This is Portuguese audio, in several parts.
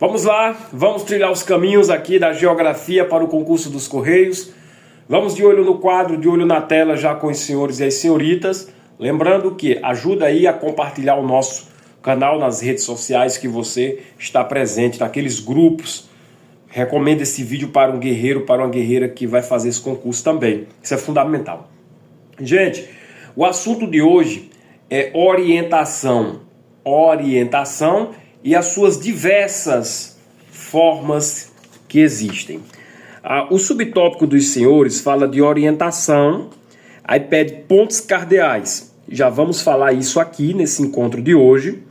Vamos lá, vamos trilhar os caminhos aqui da geografia para o concurso dos Correios. Vamos de olho no quadro, de olho na tela já com os senhores e as senhoritas. Lembrando que ajuda aí a compartilhar o nosso canal nas redes sociais que você está presente, naqueles grupos. Recomenda esse vídeo para um guerreiro, para uma guerreira que vai fazer esse concurso também. Isso é fundamental. Gente, o assunto de hoje é orientação. Orientação e as suas diversas formas que existem. O subtópico dos senhores fala de orientação, aí pede pontos cardeais. Já vamos falar isso aqui nesse encontro de hoje.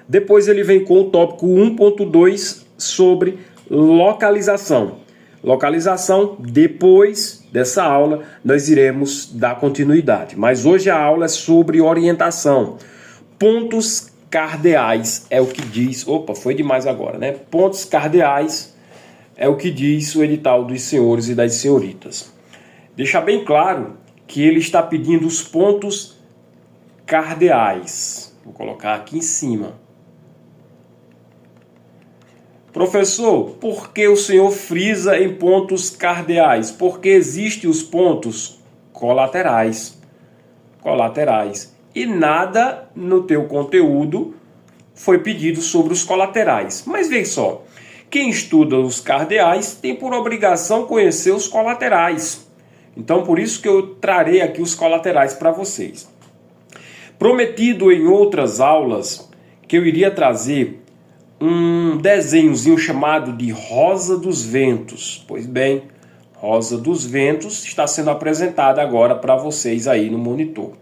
Depois ele vem com o tópico 1.2 sobre localização. Localização, depois dessa aula, nós iremos dar continuidade. Mas hoje a aula é sobre orientação. Pontos cardeais é o que diz... Opa, foi demais agora, né? Pontos cardeais é o que diz o edital dos senhores e das senhoritas. Deixa bem claro que ele está pedindo os pontos cardeais. Vou colocar aqui em cima. Professor, por que o senhor frisa em pontos cardeais? Porque existem os pontos colaterais. Colaterais. E nada no teu conteúdo foi pedido sobre os colaterais. Mas veja só, quem estuda os cardeais tem por obrigação conhecer os colaterais. Então por isso que eu trarei aqui os colaterais para vocês. Prometido em outras aulas que eu iria trazer um desenhozinho chamado de Rosa dos Ventos. Pois bem, Rosa dos Ventos está sendo apresentada agora para vocês aí no monitor.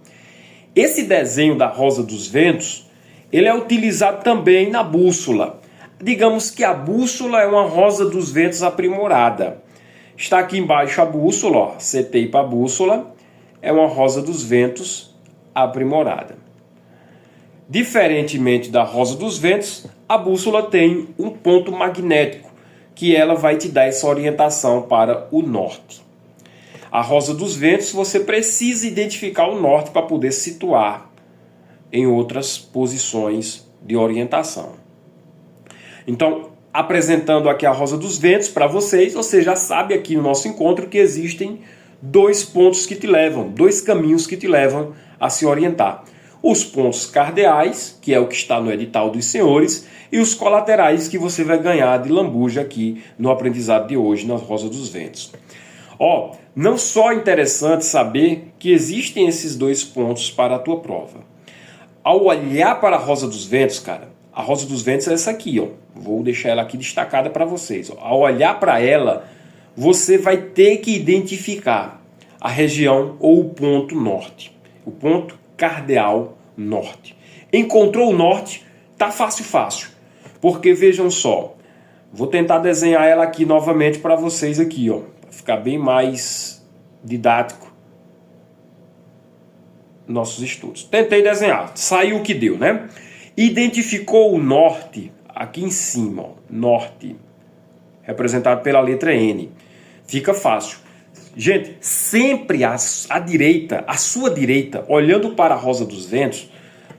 Esse desenho da Rosa dos Ventos, ele é utilizado também na bússola. Digamos que a bússola é uma Rosa dos Ventos aprimorada. Está aqui embaixo a bússola, ó, setei para a bússola, é uma Rosa dos Ventos aprimorada. Diferentemente da Rosa dos Ventos, a bússola tem um ponto magnético, que ela vai te dar essa orientação para o norte. A Rosa dos Ventos, você precisa identificar o norte para poder situar em outras posições de orientação. Então, apresentando aqui a Rosa dos Ventos para vocês, você já sabe aqui no nosso encontro que existem dois pontos que te levam, dois caminhos que te levam a se orientar. Os pontos cardeais, que é o que está no edital dos senhores, e os colaterais que você vai ganhar de lambuja aqui no aprendizado de hoje, na Rosa dos Ventos. Ó, não só é interessante saber que existem esses dois pontos para a tua prova. Ao olhar para a Rosa dos Ventos, cara, a Rosa dos Ventos é essa aqui, ó. Vou deixar ela aqui destacada para vocês. Ó. Ao olhar para ela, você vai ter que identificar a região ou o ponto norte. O ponto cardeal norte. Encontrou o norte, tá fácil. Porque vejam só, vou tentar desenhar ela aqui novamente para vocês aqui, ó. Ficar bem mais didático nossos estudos. Tentei desenhar, saiu o que deu, né? Identificou o norte aqui em cima, ó, norte, representado pela letra N. Fica fácil. Gente, sempre à direita, à sua direita, olhando para a Rosa dos Ventos,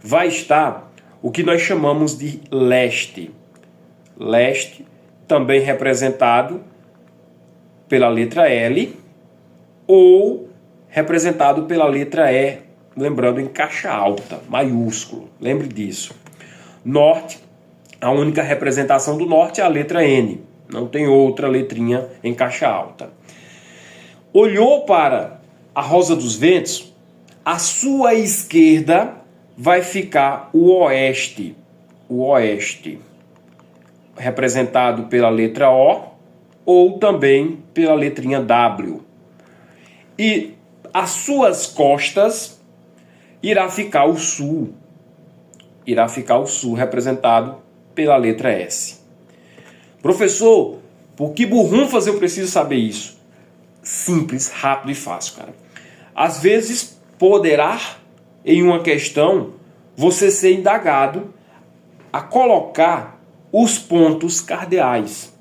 vai estar o que nós chamamos de leste. Leste, também representado pela letra L ou representado pela letra E, lembrando em caixa alta, maiúsculo, lembre disso. Norte, a única representação do norte é a letra N, não tem outra letrinha em caixa alta. Olhou para a Rosa dos Ventos, à sua esquerda vai ficar o oeste, representado pela letra O, ou também pela letrinha W. E às suas costas irá ficar o sul. Irá ficar o sul representado pela letra S. Professor, por que burrunfas eu preciso saber isso? Simples, rápido e fácil, cara. Às vezes poderá, em uma questão, você ser indagado a colocar os pontos cardeais.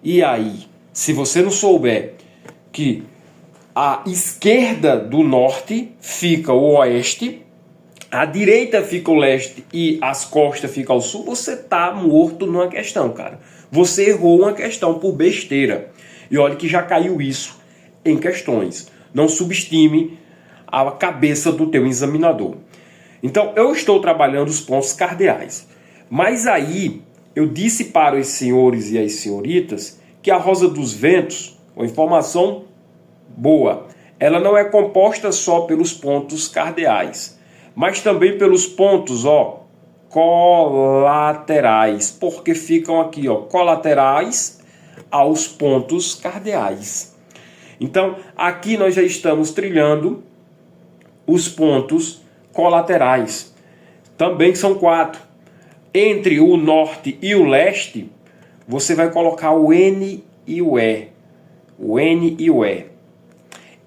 E aí, se você não souber que à esquerda do norte fica o oeste, a direita fica o leste e as costas ficam ao sul, você tá morto numa questão, cara. Você errou uma questão por besteira. E olha que já caiu isso em questões. Não subestime a cabeça do teu examinador. Então, eu estou trabalhando os pontos cardeais. Mas aí, eu disse para os senhores e as senhoritas que a Rosa dos Ventos, uma informação boa, ela não é composta só pelos pontos cardeais, mas também pelos pontos, colaterais, porque ficam aqui, colaterais aos pontos cardeais. Então, aqui nós já estamos trilhando os pontos colaterais. Também são 4. Entre o norte e o leste, você vai colocar o N e o E. O N e o E.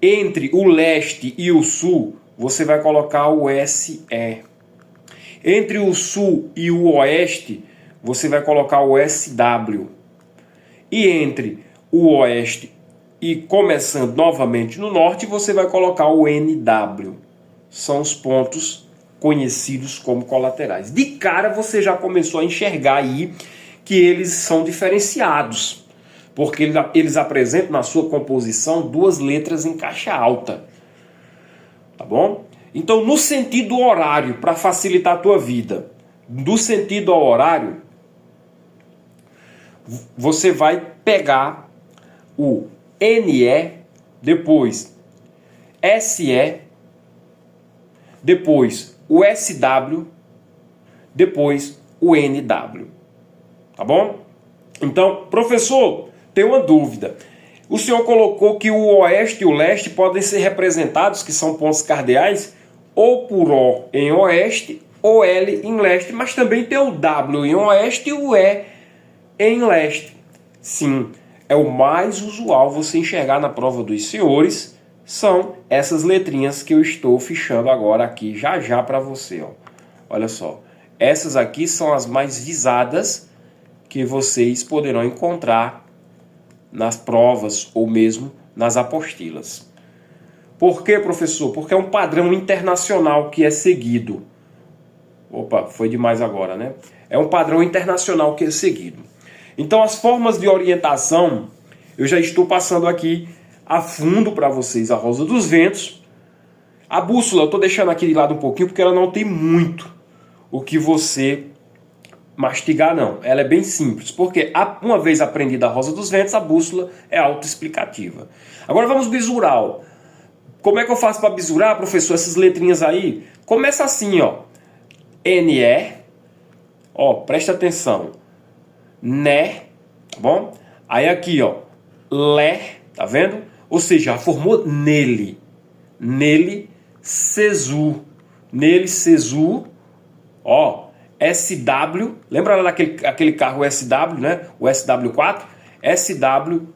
Entre o leste e o sul, você vai colocar o SE. Entre o sul e o oeste, você vai colocar o SW. E entre o oeste e começando novamente no norte, você vai colocar o NW. São os pontos conhecidos como colaterais. De cara você já começou a enxergar aí que eles são diferenciados, porque eles apresentam na sua composição 2 letras em caixa alta. Tá bom? Então, no sentido horário, para facilitar a tua vida, do sentido ao horário, você vai pegar o NE, depois SE, depois o SW, depois o NW. Tá bom? Então, professor, tem uma dúvida. O senhor colocou que o oeste e o leste podem ser representados, que são pontos cardeais, ou por O em oeste ou L em leste, mas também tem o W em oeste e o E em leste. Sim, é o mais usual você enxergar na prova dos senhores, são essas letrinhas que eu estou fichando agora aqui, já para você. Olha só, essas aqui são as mais visadas que vocês poderão encontrar nas provas ou mesmo nas apostilas. Por quê, professor? Porque é um padrão internacional que é seguido. Opa, foi demais agora, né? É um padrão internacional que é seguido. Então, as formas de orientação, eu já estou passando aqui a fundo para vocês a Rosa dos Ventos. A bússola, eu estou deixando aqui de lado um pouquinho, porque ela não tem muito o que você mastigar, não. Ela é bem simples, porque uma vez aprendida a Rosa dos Ventos, a bússola é autoexplicativa. Agora vamos bisural. Como é que eu faço para bisurar, professor, essas letrinhas aí? Começa assim, NE, presta atenção, né, tá bom? Aí aqui, lé, tá vendo? Ou seja, já formou nele, sezu, SW, lembra lá daquele carro SW, né? O SW4, SW,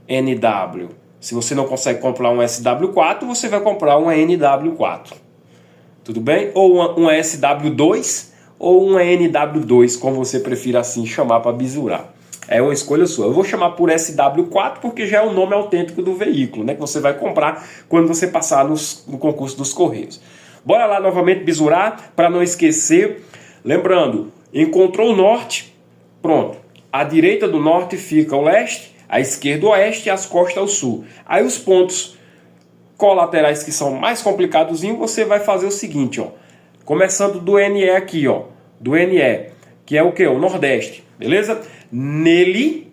NW. Se você não consegue comprar um SW4, você vai comprar uma NW4. Tudo bem? Ou uma SW2 ou uma NW2, como você prefira assim chamar para bisurar. É uma escolha sua. Eu vou chamar por SW4 porque já é o nome autêntico do veículo, né? Que você vai comprar quando você passar no concurso dos Correios. Bora lá novamente bisurar, para não esquecer. Lembrando, encontrou o norte, pronto. À direita do norte fica o leste, à esquerda o oeste e as costas ao sul. Aí os pontos colaterais que são mais complicados, você vai fazer o seguinte, começando do NE aqui, do NE, que é o que? O nordeste, beleza? Nele,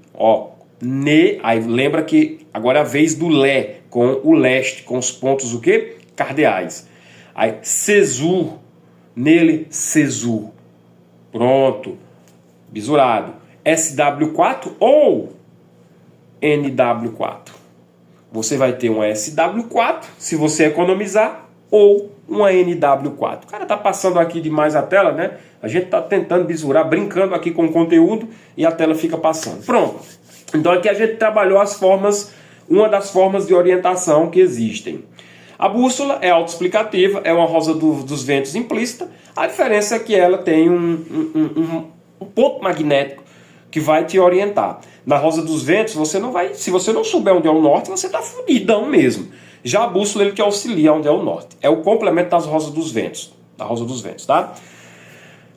aí lembra que agora é a vez do Lé, com o leste, com os pontos o quê? Cardeais. Aí, Cesu, nele, Cesu. Pronto. Bisurado. SW4 ou NW4. Você vai ter uma SW4, se você economizar, ou uma NW4. O cara tá passando aqui demais a tela, né? A gente tá tentando bisurar, brincando aqui com o conteúdo e a tela fica passando. Pronto. Então aqui a gente trabalhou as formas, uma das formas de orientação que existem. A bússola é autoexplicativa, é uma Rosa dos Ventos implícita. A diferença é que ela tem um ponto magnético que vai te orientar. Na Rosa dos Ventos, você não vai, se você não souber onde é o norte, você está fudidão mesmo. Já a bússola ele que auxilia onde é o norte. É o complemento das rosas dos ventos. Da rosa dos ventos, tá?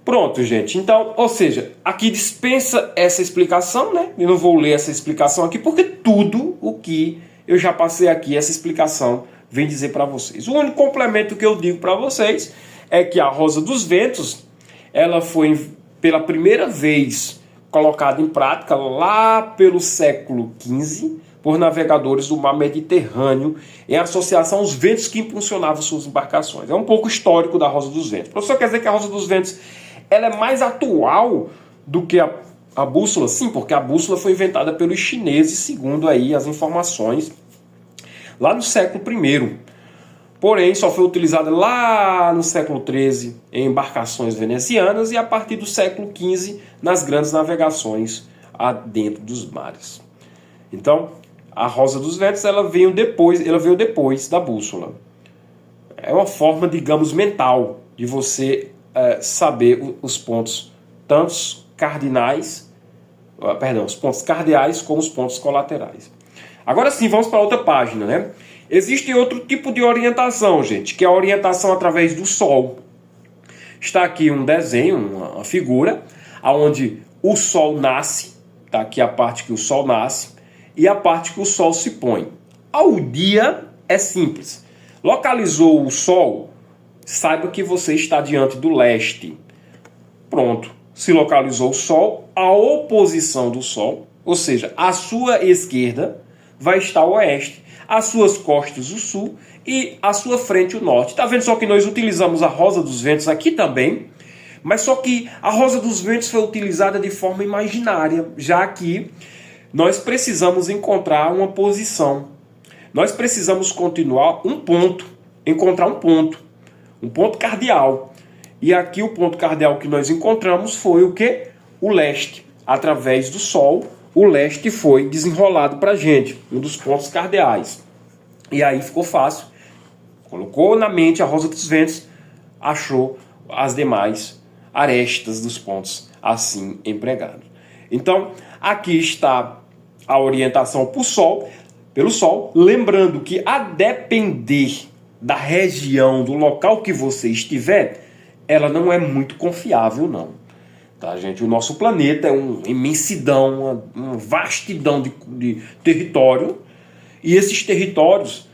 Pronto, gente. Então, ou seja, aqui dispensa essa explicação, né? Eu não vou ler essa explicação aqui, porque tudo o que eu já passei aqui, essa explicação, vem dizer para vocês. O único complemento que eu digo para vocês é que a rosa dos ventos, ela foi pela primeira vez colocada em prática lá pelo século XV por navegadores do mar Mediterrâneo em associação aos ventos que impulsionavam suas embarcações. É um pouco histórico da rosa dos ventos. O professor quer dizer que a rosa dos ventos ela é mais atual do que a bússola? Sim, porque a bússola foi inventada pelos chineses, segundo aí as informações, lá no século I. Porém, só foi utilizada lá no século XIII em embarcações venezianas e a partir do século XV nas grandes navegações adentro dos mares. Então, a rosa dos ventos ela veio depois da bússola. É uma forma, digamos, mental de você saber os pontos, tanto cardinais, os pontos cardeais como os pontos colaterais. Agora sim, vamos para outra página, né? Existe outro tipo de orientação, gente, que é a orientação através do Sol. Está aqui um desenho, uma figura, onde o Sol nasce, está aqui a parte que o Sol nasce, e a parte que o Sol se põe. Ao dia é simples. Localizou o Sol, saiba que você está diante do leste. Pronto. Se localizou o Sol, a oposição do Sol, ou seja, a sua esquerda, vai estar o oeste. As suas costas o sul e a sua frente o norte. Está vendo só que nós utilizamos a rosa dos ventos aqui também, mas só que a rosa dos ventos foi utilizada de forma imaginária, já que nós precisamos encontrar uma posição. Nós precisamos encontrar um ponto cardeal. E aqui o ponto cardeal que nós encontramos foi o quê? O leste. Através do Sol, o leste foi desenrolado para a gente, um dos pontos cardeais. E aí ficou fácil. Colocou na mente a rosa dos ventos, achou as demais arestas dos pontos assim empregados. Então, aqui está a orientação pelo Sol, lembrando que a depender da região, do local que você estiver, ela não é muito confiável, não. Tá, gente? O nosso planeta é uma imensidão, uma vastidão de território, e esses territórios,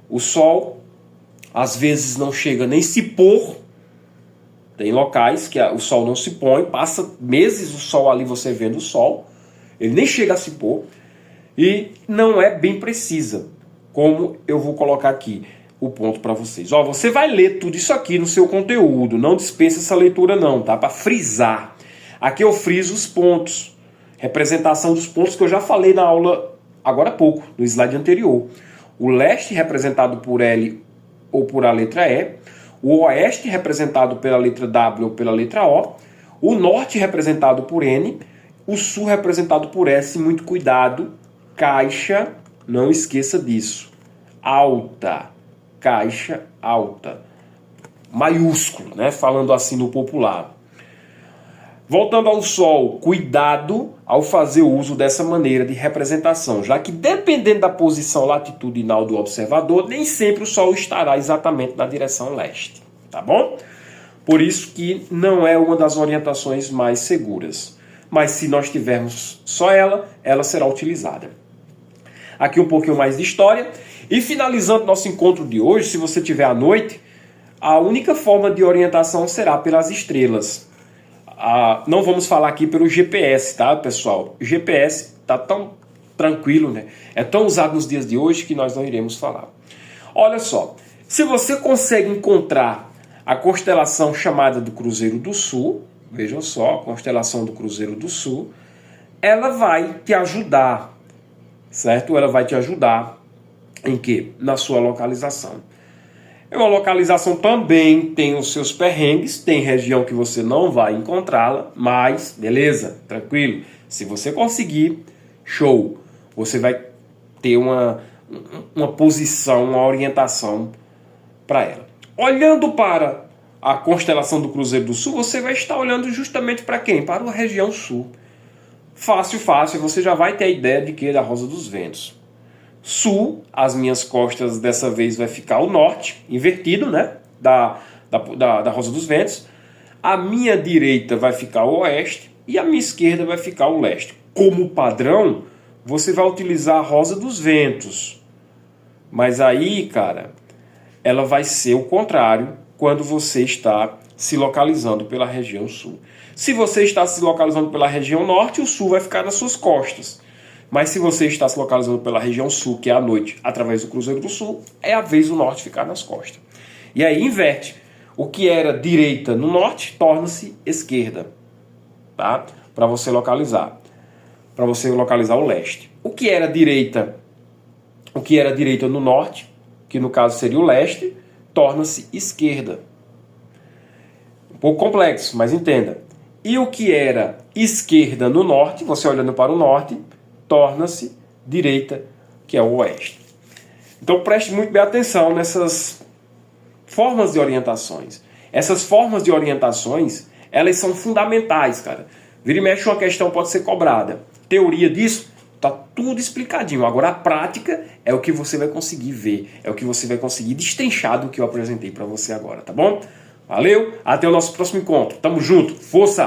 o Sol, às vezes não chega nem se pôr. Tem locais que o Sol não se põe, passa meses o Sol ali, você vendo o Sol, ele nem chega a se pôr, e não é bem precisa, como eu vou colocar aqui o ponto para vocês. Ó, você vai ler tudo isso aqui no seu conteúdo, não dispensa essa leitura não, tá? Para frisar. Aqui eu friso os pontos, representação dos pontos que eu já falei na aula agora há pouco, no slide anterior. O leste representado por L ou por a letra E, o oeste representado pela letra W ou pela letra O norte representado por N, o sul representado por S. Muito cuidado, caixa, não esqueça disso. Alta, caixa alta, maiúsculo, né? Falando assim no popular. Voltando ao Sol, cuidado ao fazer uso dessa maneira de representação, já que dependendo da posição latitudinal do observador, nem sempre o Sol estará exatamente na direção leste, tá bom? Por isso que não é uma das orientações mais seguras. Mas se nós tivermos só ela será utilizada. Aqui um pouquinho mais de história. E finalizando nosso encontro de hoje, se você tiver à noite, a única forma de orientação será pelas estrelas. Não vamos falar aqui pelo GPS, tá, pessoal? O GPS está tão tranquilo, né? É tão usado nos dias de hoje que nós não iremos falar. Olha só, se você consegue encontrar a constelação chamada do Cruzeiro do Sul, vejam só, a constelação do Cruzeiro do Sul, ela vai te ajudar, certo? Ela vai te ajudar em quê? Na sua localização. É uma localização também tem os seus perrengues, tem região que você não vai encontrá-la, mas beleza, tranquilo. Se você conseguir, show. Você vai ter uma posição, uma orientação para ela. Olhando para a constelação do Cruzeiro do Sul, você vai estar olhando justamente para quem? Para a região sul. Fácil, você já vai ter a ideia de que é da Rosa dos Ventos. sul, as minhas costas dessa vez vai ficar o norte, invertido, né? Da Rosa dos Ventos. A minha direita vai ficar o oeste e a minha esquerda vai ficar o leste. Como padrão, você vai utilizar a Rosa dos Ventos. Mas aí, cara, ela vai ser o contrário quando você está se localizando pela região sul. Se você está se localizando pela região norte, o sul vai ficar nas suas costas. Mas se você está se localizando pela região sul, que é a noite, através do Cruzeiro do Sul, é a vez do norte ficar nas costas. E aí inverte. O que era direita no norte, torna-se esquerda. Tá? Para você localizar. Para você localizar o leste. O que era direita no norte, que no caso seria o leste, torna-se esquerda. Um pouco complexo, mas entenda. E o que era esquerda no norte, você olhando para o norte, torna-se direita, que é o oeste. Então preste muito bem atenção nessas formas de orientações. Essas formas de orientações, elas são fundamentais, cara. Vira e mexe, uma questão pode ser cobrada. Teoria disso, tá tudo explicadinho. Agora a prática é o que você vai conseguir ver, é o que você vai conseguir destrinchar do que eu apresentei para você agora, tá bom? Valeu, até o nosso próximo encontro. Tamo junto, força!